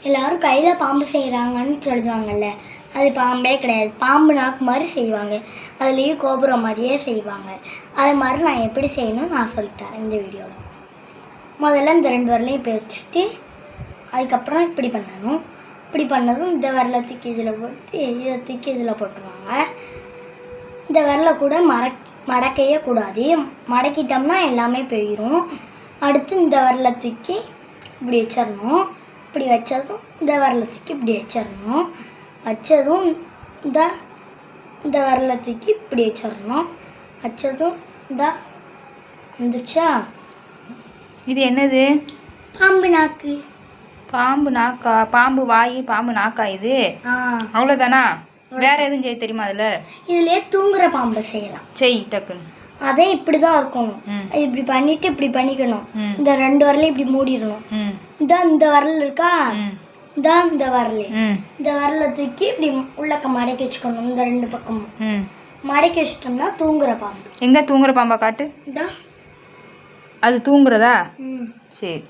எல்லாரும் கையில் பாம்பு செய்கிறாங்கன்னு சொல்லுவாங்கல்ல, அது பாம்பே கிடையாது. பாம்பு நாக்கு மாதிரி செய்வாங்க, அதுலேயும் கோபுரம் மாதிரியே செய்வாங்க. அது மாதிரி நான் எப்படி செய்யணும்னு நான் சொல்லித்தரேன் இந்த வீடியோவில். முதல்ல இந்த 2 விரலையும் இப்படி வச்சுட்டு அதுக்கப்புறம் இப்படி பண்ணணும். இப்படி பண்ணதும் இந்த விரலை தூக்கி இதில் போட்டு இதை தூக்கி இதில் போட்டுருவாங்க. இந்த விரலை கூட மடக்கையே கூடாது, மடக்கிட்டோம்னா எல்லாமே போயிடும். அடுத்து இந்த விரலை தூக்கி இப்படி வச்சிடணும். இப்படி வச்சதும் இந்த விரலை தூக்கி இப்படி வச்சிடணும். வச்சதும் இந்த விரலை தூக்கி இப்படி வச்சிடணும். வச்சதும் வந்துருச்சா? இது என்னது? பாம்பு நாக்கு. பாம்பு நாக்கா? பாம்பு வாய், பாம்பு நாக்கா இது? அவ்வளோதானா? வேற எதுவும் செய்ய தெரியுமா அதில்? இதுலயே தூங்குற பாம்பை செய்யலாம். செய் டக்குன்னு. அதே இப்படிதான் இருக்கணும். இப்படி பண்ணிட்டு இப்படி பண்ணிக்கணும். இந்த 2 விரலையும் இப்படி மூடிடணும். இந்த விரல் இருக்கா, இந்த விரல், இந்த விரலை தூக்கி இப்படி உள்ளக்க மடக்கி வச்சுக்கணும். இந்த 2 பக்கமும் மடக்கி வச்சிட்டோம்னா தூங்குற பாம்பு. எங்க தூங்குற பாம்பா காட்டு. அது தூங்குறதா? சரி.